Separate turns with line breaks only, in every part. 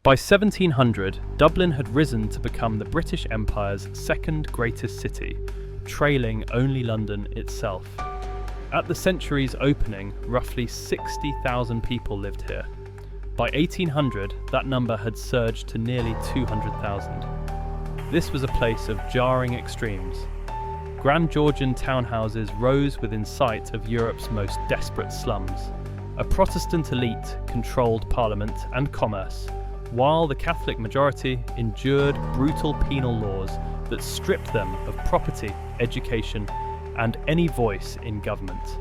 By 1700, Dublin had risen to become the British Empire's second greatest city, trailing only London itself. At the century's opening, roughly 60,000 people lived here. By 1800, that number had surged to nearly 200,000. This was a place of jarring extremes. Grand Georgian townhouses rose within sight of Europe's most desperate slums. A Protestant elite controlled parliament and commerce, while the Catholic majority endured brutal penal laws that stripped them of property, education, and any voice in government.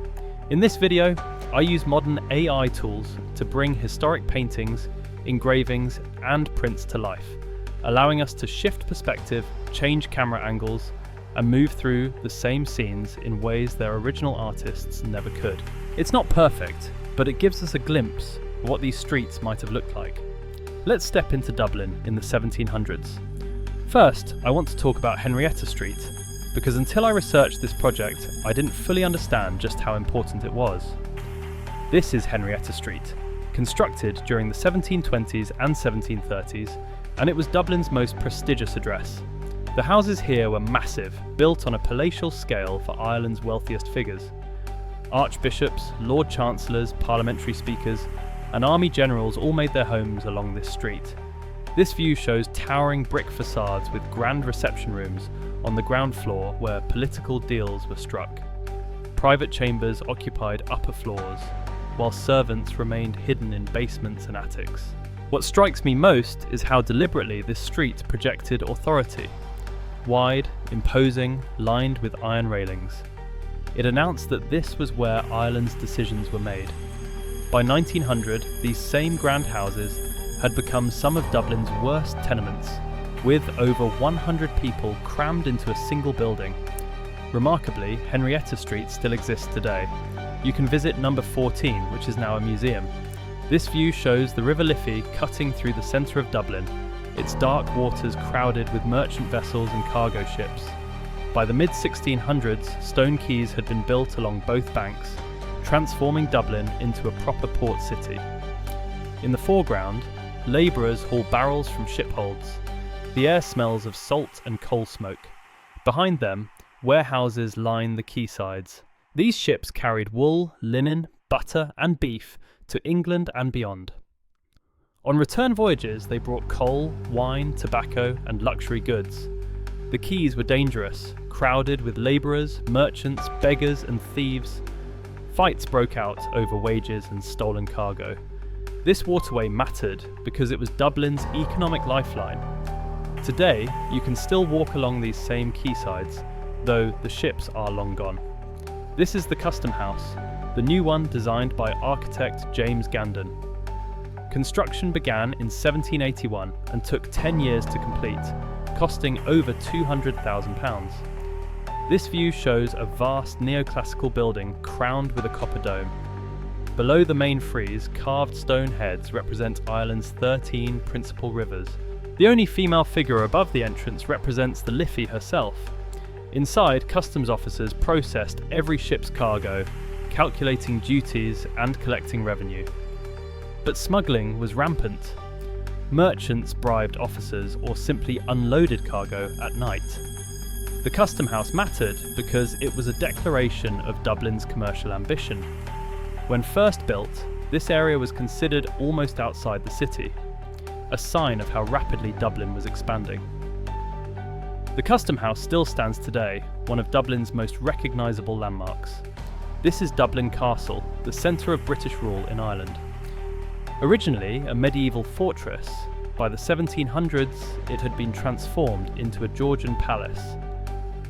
In this video, I use modern AI tools to bring historic paintings, engravings, and prints to life, allowing us to shift perspective, change camera angles, and move through the same scenes in ways their original artists never could. It's not perfect, but it gives us a glimpse of what these streets might have looked like. Let's step into Dublin in the 1700s. First, I want to talk about Henrietta Street, because until I researched this project, I didn't fully understand just how important it was. This is Henrietta Street, constructed during the 1720s and 1730s, and it was Dublin's most prestigious address. The houses here were massive, built on a palatial scale for Ireland's wealthiest figures. Archbishops, Lord Chancellors, parliamentary speakers, and army generals all made their homes along this street. This view shows towering brick facades with grand reception rooms on the ground floor where political deals were struck. Private chambers occupied upper floors, while servants remained hidden in basements and attics. What strikes me most is how deliberately this street projected authority. Wide, imposing, lined with iron railings. It announced that this was where Ireland's decisions were made. By 1900, these same grand houses had become some of Dublin's worst tenements, with over 100 people crammed into a single building. Remarkably, Henrietta Street still exists today. You can visit number 14, which is now a museum. This view shows the River Liffey cutting through the centre of Dublin, its dark waters crowded with merchant vessels and cargo ships. By the mid-1600s, stone quays had been built along both banks, transforming Dublin into a proper port city. In the foreground, labourers haul barrels from shipholds. The air smells of salt and coal smoke. Behind them, warehouses line the quaysides. These ships carried wool, linen, butter and beef to England and beyond. On return voyages, they brought coal, wine, tobacco and luxury goods. The quays were dangerous, crowded with labourers, merchants, beggars and thieves. Fights broke out over wages and stolen cargo. This waterway mattered because it was Dublin's economic lifeline. Today, you can still walk along these same quaysides, though the ships are long gone. This is the Custom House, the new one designed by architect James Gandon. Construction began in 1781 and took 10 years to complete, costing over £200,000. This view shows a vast neoclassical building crowned with a copper dome. Below the main frieze, carved stone heads represent Ireland's 13 principal rivers. The only female figure above the entrance represents the Liffey herself. Inside, customs officers processed every ship's cargo, calculating duties and collecting revenue. But smuggling was rampant. Merchants bribed officers or simply unloaded cargo at night. The Custom House mattered because it was a declaration of Dublin's commercial ambition. When first built, this area was considered almost outside the city, a sign of how rapidly Dublin was expanding. The Custom House still stands today, one of Dublin's most recognisable landmarks. This is Dublin Castle, the centre of British rule in Ireland. Originally a medieval fortress, by the 1700s it had been transformed into a Georgian palace.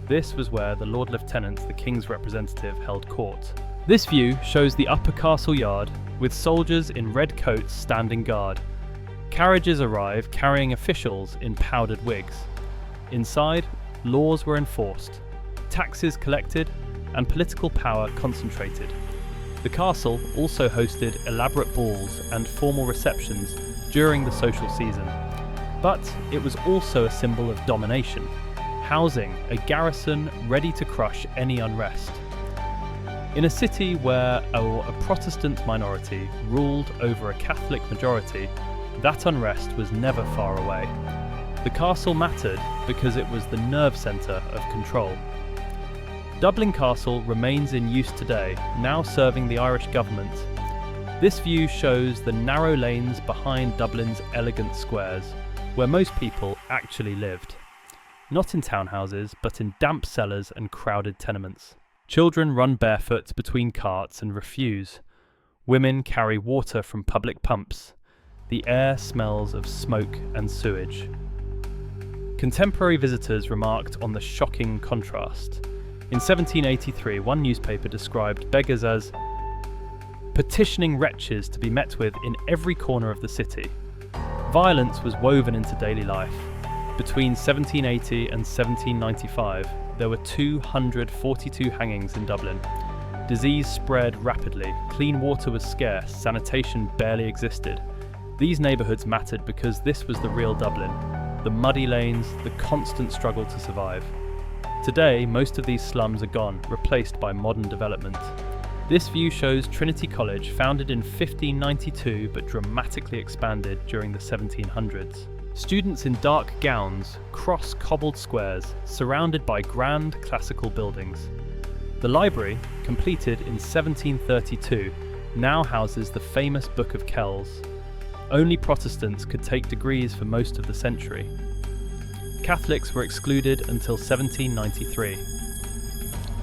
This was where the Lord Lieutenant, the King's representative, held court. This view shows the upper castle yard, with soldiers in red coats standing guard. Carriages arrive carrying officials in powdered wigs. Inside, laws were enforced, taxes collected, and political power concentrated. The castle also hosted elaborate balls and formal receptions during the social season. But it was also a symbol of domination, housing a garrison ready to crush any unrest. In a city where a Protestant minority ruled over a Catholic majority, that unrest was never far away. The castle mattered because it was the nerve centre of control. Dublin Castle remains in use today, now serving the Irish government. This view shows the narrow lanes behind Dublin's elegant squares, where most people actually lived. Not in townhouses, but in damp cellars and crowded tenements. Children run barefoot between carts and refuse. Women carry water from public pumps. The air smells of smoke and sewage. Contemporary visitors remarked on the shocking contrast. In 1783, one newspaper described beggars as petitioning wretches to be met with in every corner of the city. Violence was woven into daily life. Between 1780 and 1795, there were 242 hangings in Dublin. Disease spread rapidly, clean water was scarce, sanitation barely existed. These neighbourhoods mattered because this was the real Dublin. The muddy lanes, the constant struggle to survive. Today, most of these slums are gone, replaced by modern development. This view shows Trinity College, founded in 1592 but dramatically expanded during the 1700s. Students in dark gowns cross cobbled squares, surrounded by grand classical buildings. The library, completed in 1732, now houses the famous Book of Kells. Only Protestants could take degrees for most of the century. Catholics were excluded until 1793.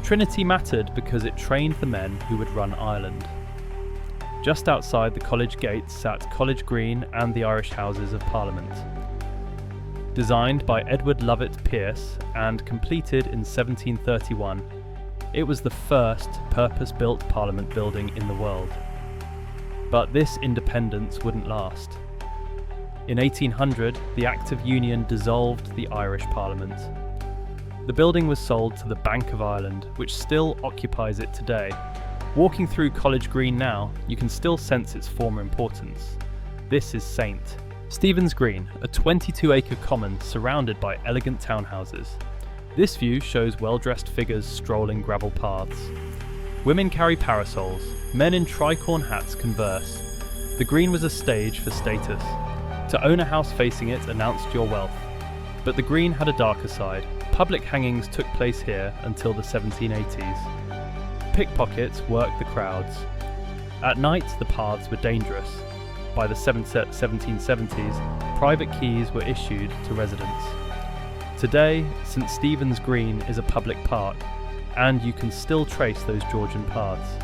Trinity mattered because it trained the men who would run Ireland. Just outside the college gates sat College Green and the Irish Houses of Parliament. Designed by Edward Lovett Pearce and completed in 1731, it was the first purpose-built Parliament building in the world. But this independence wouldn't last. In 1800, the Act of Union dissolved the Irish Parliament. The building was sold to the Bank of Ireland, which still occupies it today. Walking through College Green now, you can still sense its former importance. This is St. Stephen's Green, a 22-acre common surrounded by elegant townhouses. This view shows well-dressed figures strolling gravel paths. Women carry parasols, men in tricorn hats converse. The green was a stage for status. To own a house facing it announced your wealth. But the green had a darker side. Public hangings took place here until the 1780s. Pickpockets worked the crowds. At night, the paths were dangerous. By the 1770s, private keys were issued to residents. Today, St. Stephen's Green is a public park, and you can still trace those Georgian paths.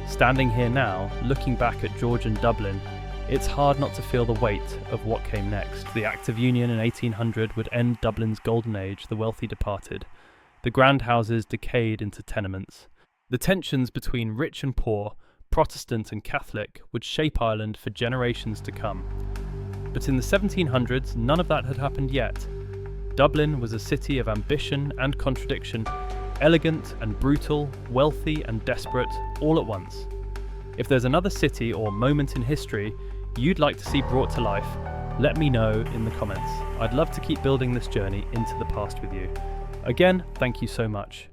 Standing here now, looking back at Georgian Dublin, it's hard not to feel the weight of what came next. The Act of Union in 1800 would end Dublin's golden age, the wealthy departed. The grand houses decayed into tenements. The tensions between rich and poor, Protestant and Catholic, would shape Ireland for generations to come. But in the 1700s, none of that had happened yet. Dublin was a city of ambition and contradiction, elegant and brutal, wealthy and desperate, all at once. If there's another city or moment in history you'd like to see brought to life, let me know in the comments. I'd love to keep building this journey into the past with you. Again, thank you so much.